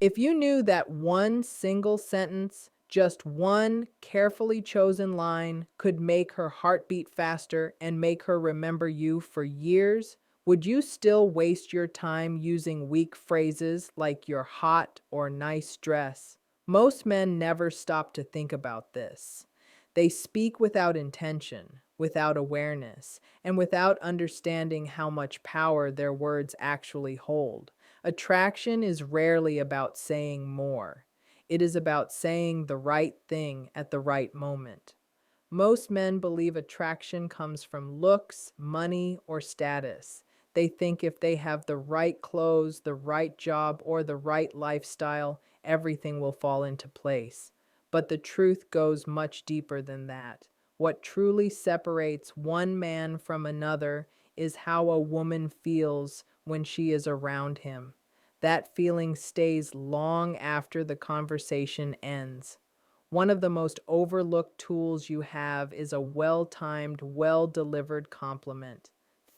If you knew that one single sentence, just one carefully chosen line, could make her heart beat faster and make her remember you for years, would you still waste your time using weak phrases like "you're hot" or "nice dress"? Most men never stop to think about this. They speak without intention, without awareness, and without understanding how much power their words actually hold. Attraction is rarely about saying more. It is about saying the right thing at the right moment. Most men believe attraction comes from looks, money, or status. They think if they have the right clothes, the right job, or the right lifestyle, everything will fall into place. But the truth goes much deeper than that. What truly separates one man from another is how a woman feels when she is around him. That feeling stays long after the conversation ends. One of the most overlooked tools you have is a well-timed, well-delivered compliment.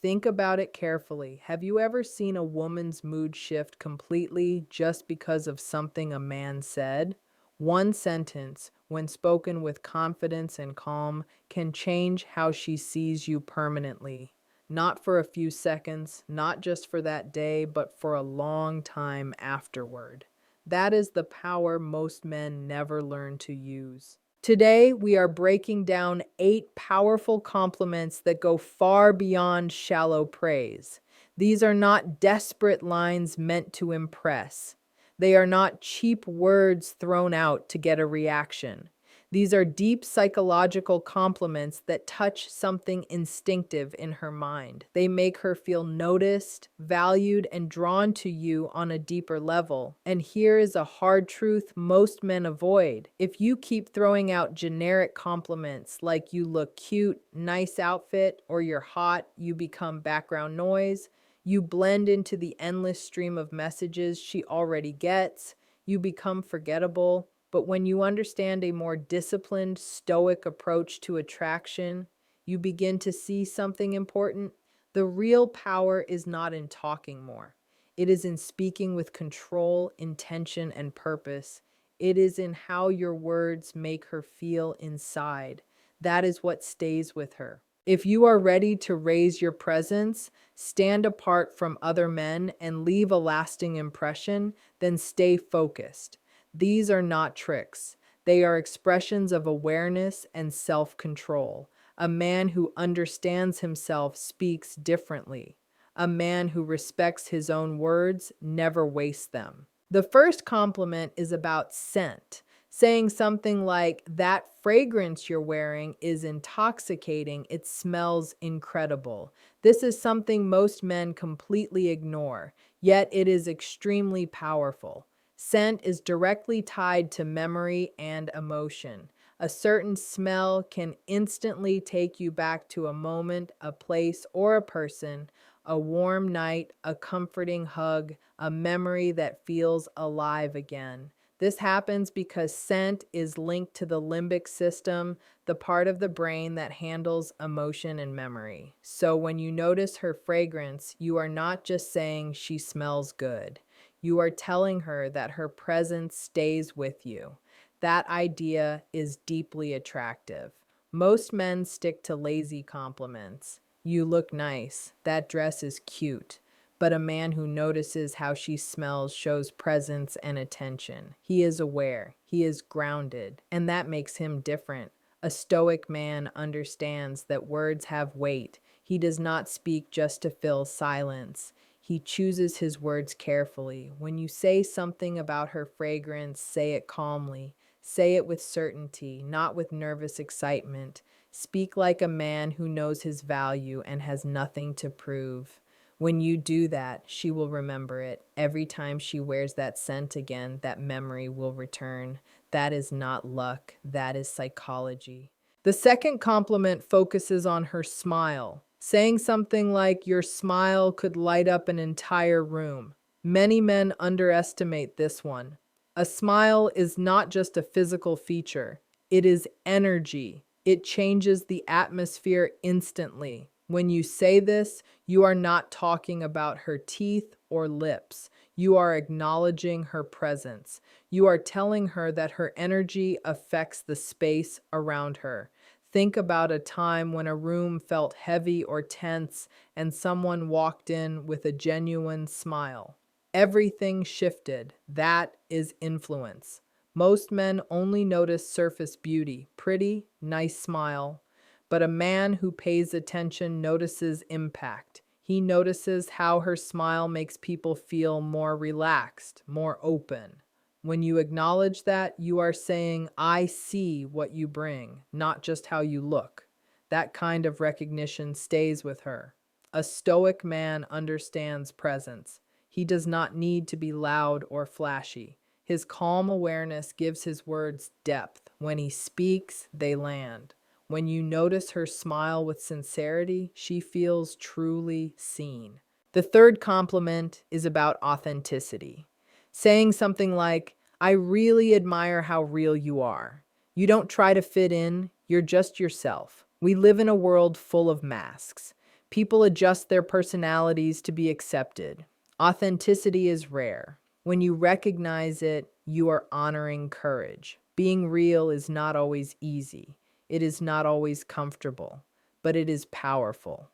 Think about it carefully. Have you ever seen a woman's mood shift completely just because of something a man said? One sentence, when spoken with confidence and calm, can change how she sees you permanently. Not for a few seconds, not just for that day, but for a long time afterward. That is the power most men never learn to use. Today, we are breaking down 8 powerful compliments that go far beyond shallow praise. These are not desperate lines meant to impress. They are not cheap words thrown out to get a reaction. These are deep psychological compliments that touch something instinctive in her mind. They make her feel noticed, valued, and drawn to you on a deeper level. And here is a hard truth most men avoid. If you keep throwing out generic compliments like "you look cute," "nice outfit," or "you're hot," you become background noise. You blend into the endless stream of messages she already gets. You become forgettable. But when you understand a more disciplined, stoic approach to attraction, you begin to see something important. The real power is not in talking more. It is in speaking with control, intention, and purpose. It is in how your words make her feel inside. That is what stays with her. If you are ready to raise your presence, stand apart from other men, and leave a lasting impression, then stay focused. These are not tricks. They are expressions of awareness and self-control. A man who understands himself speaks differently. A man who respects his own words never wastes them. The first compliment is about scent. Saying something like, "That fragrance you're wearing is intoxicating. It smells incredible." This is something most men completely ignore, yet it is extremely powerful. Scent is directly tied to memory and emotion. A certain smell can instantly take you back to a moment, a place, or a person, a warm night, a comforting hug, a memory that feels alive again. This happens because scent is linked to the limbic system, the part of the brain that handles emotion and memory. So when you notice her fragrance, you are not just saying she smells good. You are telling her that her presence stays with you. That idea is deeply attractive. Most men stick to lazy compliments. "You look nice. That dress is cute." But a man who notices how she smells shows presence and attention. He is aware, he is grounded, and that makes him different. A stoic man understands that words have weight. He does not speak just to fill silence. He chooses his words carefully. When you say something about her fragrance, say it calmly. Say it with certainty, not with nervous excitement. Speak like a man who knows his value and has nothing to prove. When you do that, she will remember it. Every time she wears that scent again, that memory will return. That is not luck, that is psychology. The second compliment focuses on her smile, saying something like, "Your smile could light up an entire room." Many men underestimate this one. A smile is not just a physical feature, it is energy. It changes the atmosphere instantly. When you say this, you are not talking about her teeth or lips. You are acknowledging her presence. You are telling her that her energy affects the space around her. Think about a time when a room felt heavy or tense and someone walked in with a genuine smile. Everything shifted. That is influence. Most men only notice surface beauty, pretty, nice smile, but a man who pays attention notices impact. He notices how her smile makes people feel more relaxed, more open. When you acknowledge that, you are saying, I see what you bring, not just how you look. That kind of recognition stays with her. A stoic man understands presence. He does not need to be loud or flashy. His calm awareness gives his words depth. When he speaks, they land. When you notice her smile with sincerity, she feels truly seen. The third compliment is about authenticity. Saying something like, I really admire how real you are. You don't try to fit in, you're just yourself. We live in a world full of masks. People adjust their personalities to be accepted. Authenticity is rare. When you recognize it, you are honoring courage. Being real is not always easy. It is not always comfortable, but it is powerful.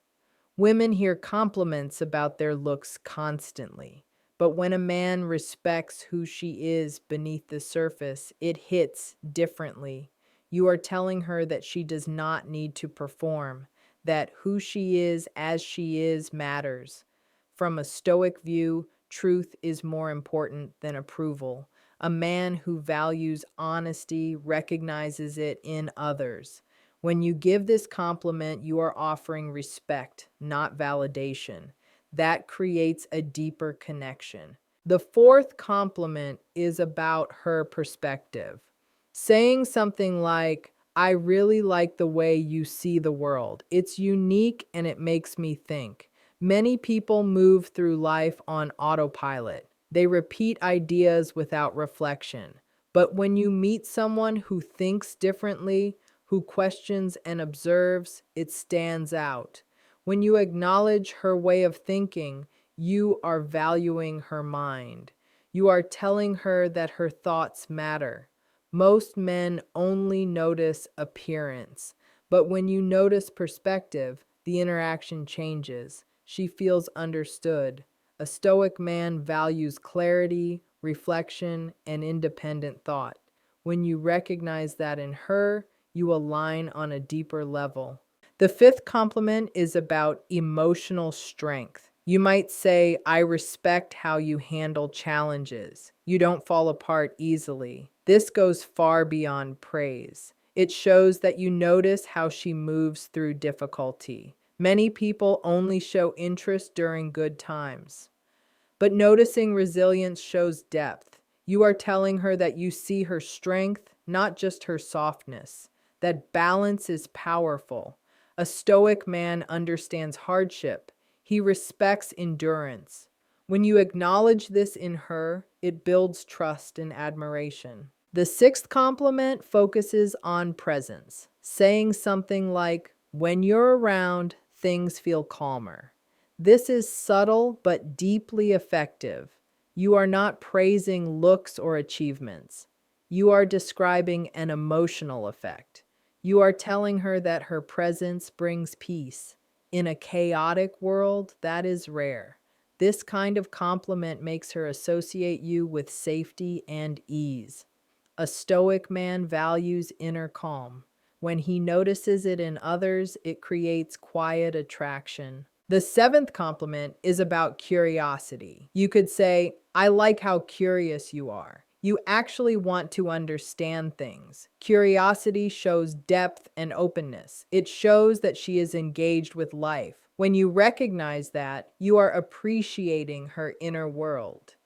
Women hear compliments about their looks constantly, but when a man respects who she is beneath the surface, it hits differently. You are telling her that she does not need to perform, that who she is as she is matters. From a stoic view, truth is more important than approval. A man who values honesty recognizes it in others. When you give this compliment, you are offering respect, not validation. That creates a deeper connection. The fourth compliment is about her perspective. Saying something like, I really like the way you see the world. It's unique and it makes me think. Many people move through life on autopilot. They repeat ideas without reflection. But when you meet someone who thinks differently, who questions and observes, it stands out. When you acknowledge her way of thinking, you are valuing her mind. You are telling her that her thoughts matter. Most men only notice appearance, but when you notice perspective, the interaction changes. She feels understood. A stoic man values clarity, reflection, and independent thought. When you recognize that in her, you align on a deeper level. The fifth compliment is about emotional strength. You might say, I respect how you handle challenges. You don't fall apart easily. This goes far beyond praise. It shows that you notice how she moves through difficulty. Many people only show interest during good times. But noticing resilience shows depth. You are telling her that you see her strength, not just her softness. That balance is powerful. A stoic man understands hardship. He respects endurance. When you acknowledge this in her, it builds trust and admiration. The sixth compliment focuses on presence, saying something like, when you're around, things feel calmer. This is subtle but deeply effective. You are not praising looks or achievements. You are describing an emotional effect. You are telling her that her presence brings peace. In a chaotic world, that is rare. This kind of compliment makes her associate you with safety and ease. A stoic man values inner calm. When he notices it in others, it creates quiet attraction. The seventh compliment is about curiosity. You could say, I like how curious you are. You actually want to understand things. Curiosity shows depth and openness. It shows that she is engaged with life. When you recognize that, you are appreciating her inner world.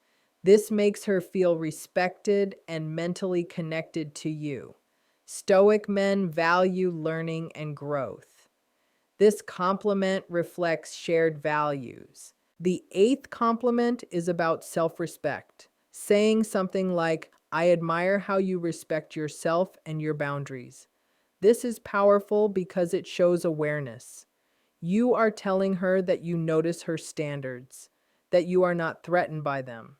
This makes her feel respected and mentally connected to you. Stoic men value learning and growth. This compliment reflects shared values. The eighth compliment is about self-respect, saying something like, I admire how you respect yourself and your boundaries. This is powerful because it shows awareness. You are telling her that you notice her standards, that you are not threatened by them.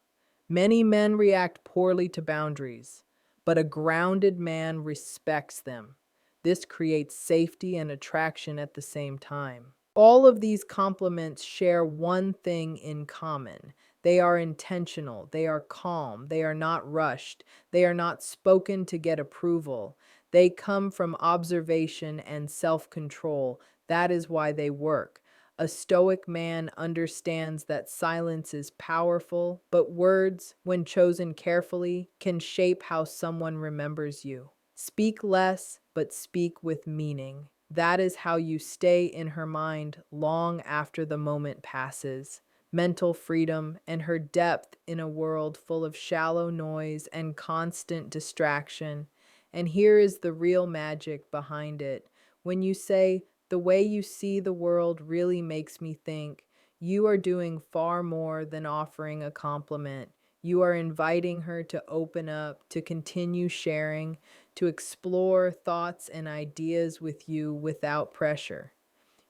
Many men react poorly to boundaries, but a grounded man respects them. This creates safety and attraction at the same time. All of these compliments share one thing in common. They are intentional, they are calm, they are not rushed, they are not spoken to get approval. They come from observation and self control. That is why they work. A stoic man understands that silence is powerful, but words, when chosen carefully, can shape how someone remembers you. Speak less, but speak with meaning. That is how you stay in her mind long after the moment passes. Mental freedom and her depth in a world full of shallow noise and constant distraction. And here is the real magic behind it. When you say, the way you see the world really makes me think, you are doing far more than offering a compliment. You are inviting her to open up, to continue sharing, to explore thoughts and ideas with you without pressure.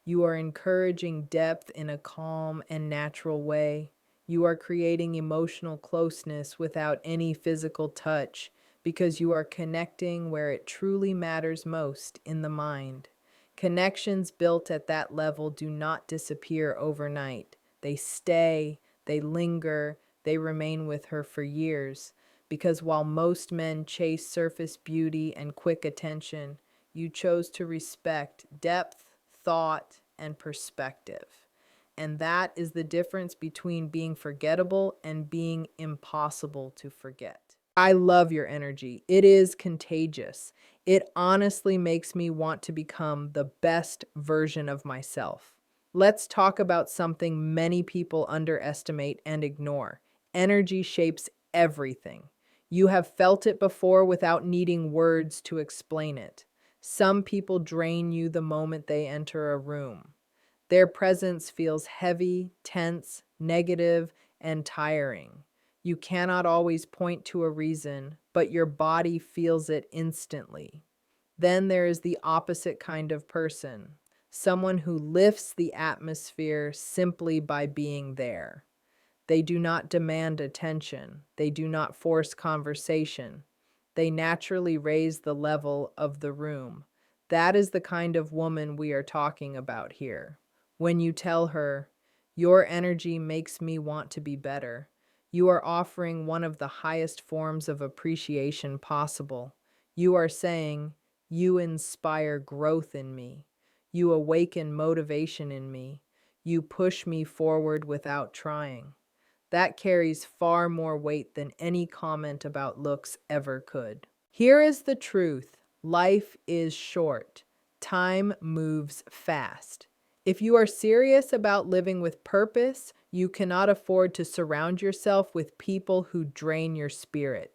You are encouraging depth in a calm and natural way. You are creating emotional closeness without any physical touch because you are connecting where it truly matters most, in the mind. Connections built at that level do not disappear overnight. They stay, they linger, they remain with her for years. Because while most men chase surface beauty and quick attention, you chose to respect depth, thought, and perspective. And that is the difference between being forgettable and being impossible to forget. I love your energy. It is contagious. It honestly makes me want to become the best version of myself. Let's talk about something many people underestimate and ignore. Energy shapes everything. You have felt it before without needing words to explain it. Some people drain you the moment they enter a room. Their presence feels heavy, tense, negative, and tiring. You cannot always point to a reason, but your body feels it instantly. Then there is the opposite kind of person, someone who lifts the atmosphere simply by being there. They do not demand attention. They do not force conversation. They naturally raise the level of the room. That is the kind of woman we are talking about here. When you tell her, your energy makes me want to be better, you are offering one of the highest forms of appreciation possible. You are saying, you inspire growth in me. You awaken motivation in me. You push me forward without trying. That carries far more weight than any comment about looks ever could. Here is the truth. Life is short. Time moves fast. If you are serious about living with purpose, you cannot afford to surround yourself with people who drain your spirit.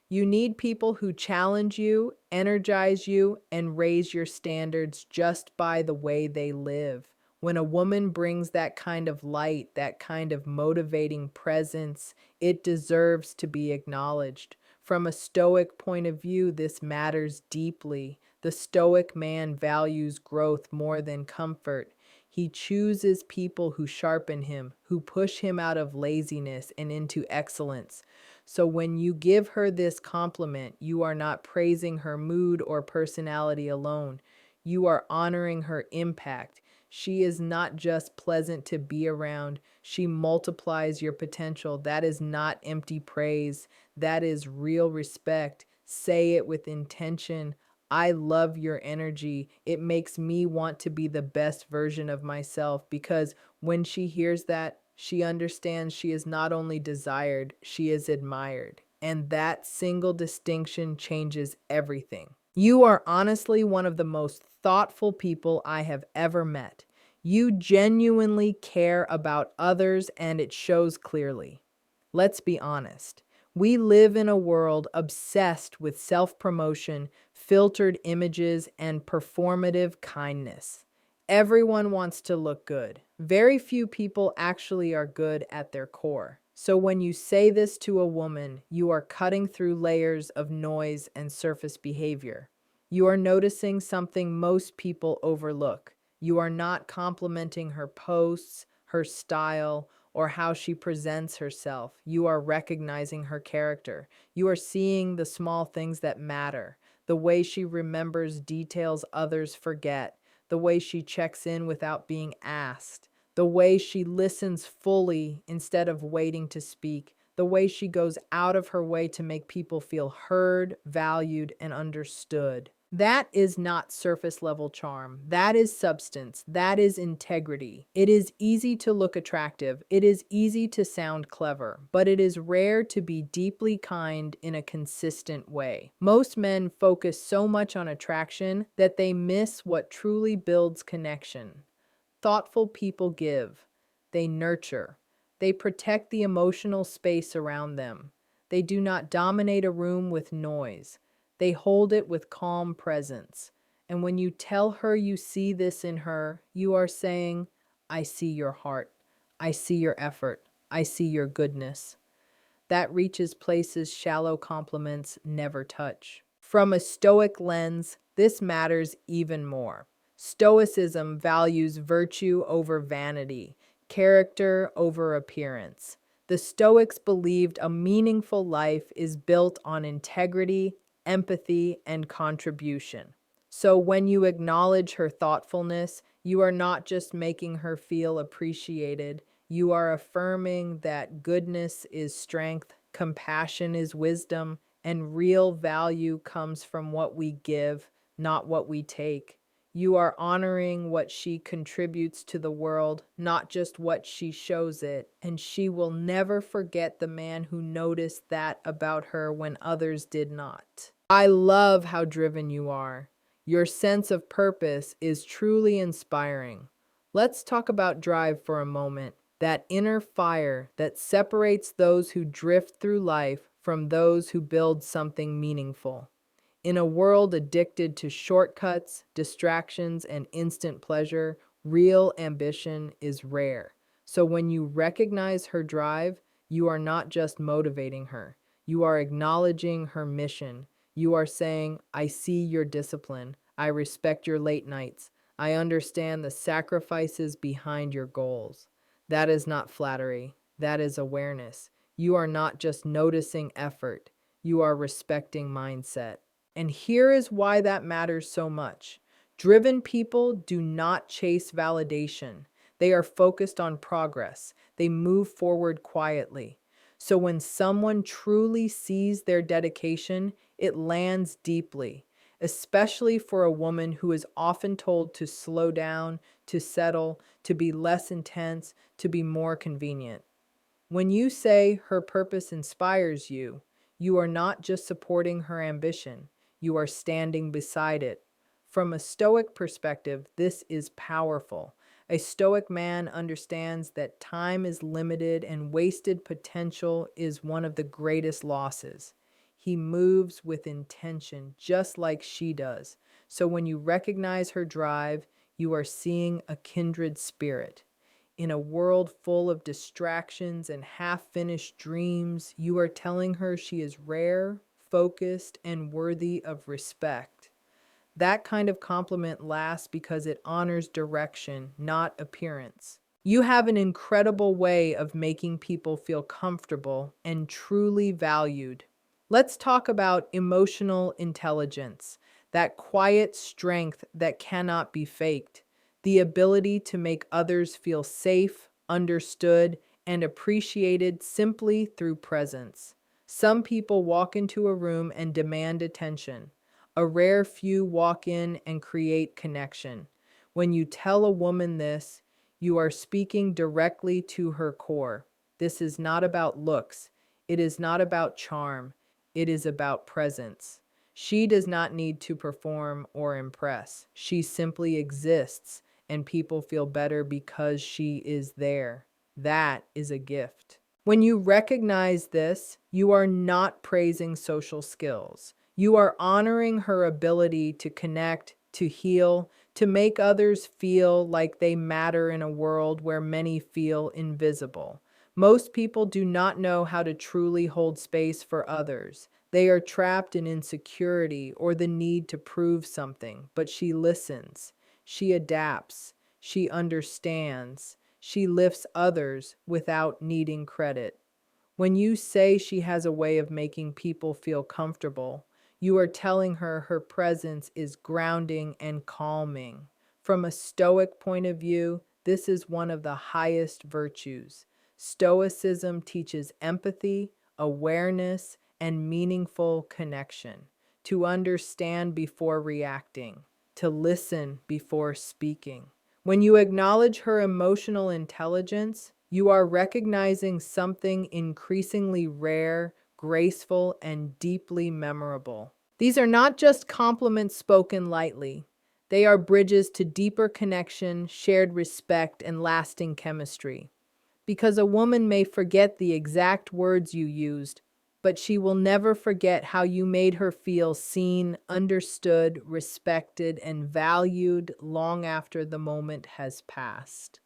You need people who challenge you, energize you, and raise your standards just by the way they live. When a woman brings that kind of light, that kind of motivating presence, it deserves to be acknowledged. From a stoic point of view, this matters deeply. The stoic man values growth more than comfort. He chooses people who sharpen him, who push him out of laziness and into excellence. So when you give her this compliment, you are not praising her mood or personality alone. You are honoring her impact. She is not just pleasant to be around, she multiplies your potential. That is not empty praise, that is real respect. Say it with intention. I love your energy. It makes me want to be the best version of myself because when she hears that, she understands she is not only desired, she is admired. And that single distinction changes everything. You are honestly one of the most thoughtful people I have ever met. You genuinely care about others and it shows clearly. Let's be honest. We live in a world obsessed with self-promotion, filtered images, and performative kindness. Everyone wants to look good. Very few people actually are good at their core. So when you say this to a woman, you are cutting through layers of noise and surface behavior. You are noticing something most people overlook. You are not complimenting her posts, her style, or how she presents herself. You are recognizing her character. You are seeing the small things that matter, the way she remembers details others forget, the way she checks in without being asked, the way she listens fully instead of waiting to speak, the way she goes out of her way to make people feel heard, valued, and understood. That is not surface level charm. That is substance. That is integrity. It is easy to look attractive. It is easy to sound clever, but it is rare to be deeply kind in a consistent way. Most men focus so much on attraction that they miss what truly builds connection. Thoughtful people give, they nurture, they protect the emotional space around them. They do not dominate a room with noise, they hold it with calm presence. And when you tell her you see this in her, you are saying, I see your heart, I see your effort, I see your goodness. That reaches places shallow compliments never touch. From a Stoic lens, this matters even more. Stoicism values virtue over vanity, character over appearance. The Stoics believed a meaningful life is built on integrity, empathy, and contribution. So when you acknowledge her thoughtfulness, you are not just making her feel appreciated, you are affirming that goodness is strength, compassion is wisdom, and real value comes from what we give, not what we take. You are honoring what she contributes to the world, not just what she shows it, and she will never forget the man who noticed that about her when others did not. I love how driven you are. Your sense of purpose is truly inspiring. Let's talk about drive for a moment. That inner fire that separates those who drift through life from those who build something meaningful. In a world addicted to shortcuts, distractions, and instant pleasure, real ambition is rare. So when you recognize her drive, you are not just motivating her, you are acknowledging her mission. You are saying, I see your discipline, I respect your late nights, I understand the sacrifices behind your goals. That is not flattery, that is awareness. You are not just noticing effort, you are respecting mindset. And here is why that matters so much. Driven people do not chase validation. They are focused on progress. They move forward quietly. So when someone truly sees their dedication, it lands deeply, especially for a woman who is often told to slow down, to settle, to be less intense, to be more convenient. When you say her purpose inspires you, you are not just supporting her ambition, you are standing beside it. From a Stoic perspective, this is powerful. A Stoic man understands that time is limited and wasted potential is one of the greatest losses. He moves with intention, just like she does. So when you recognize her drive, you are seeing a kindred spirit. In a world full of distractions and half finished dreams, you are telling her she is rare, focused, and worthy of respect. That kind of compliment lasts because it honors direction, not appearance. You have an incredible way of making people feel comfortable and truly valued. Let's talk about emotional intelligence, that quiet strength that cannot be faked, the ability to make others feel safe, understood, and appreciated simply through presence. Some people walk into a room and demand attention. A rare few walk in and create connection. When you tell a woman this, you are speaking directly to her core. This is not about looks. It is not about charm. It is about presence. She does not need to perform or impress. She simply exists, and people feel better because she is there. That is a gift. When you recognize this, you are not praising social skills. You are honoring her ability to connect, to heal, to make others feel like they matter in a world where many feel invisible. Most people do not know how to truly hold space for others. They are trapped in insecurity or the need to prove something, but she listens, she adapts, she understands, she lifts others without needing credit. When you say she has a way of making people feel comfortable, you are telling her her presence is grounding and calming. From a Stoic point of view, this is one of the highest virtues. Stoicism teaches empathy, awareness, and meaningful connection. To understand before reacting, to listen before speaking. When you acknowledge her emotional intelligence, you are recognizing something increasingly rare, graceful, and deeply memorable. These are not just compliments spoken lightly. They are bridges to deeper connection, shared respect, and lasting chemistry. Because a woman may forget the exact words you used, but she will never forget how you made her feel seen, understood, respected, and valued long after the moment has passed.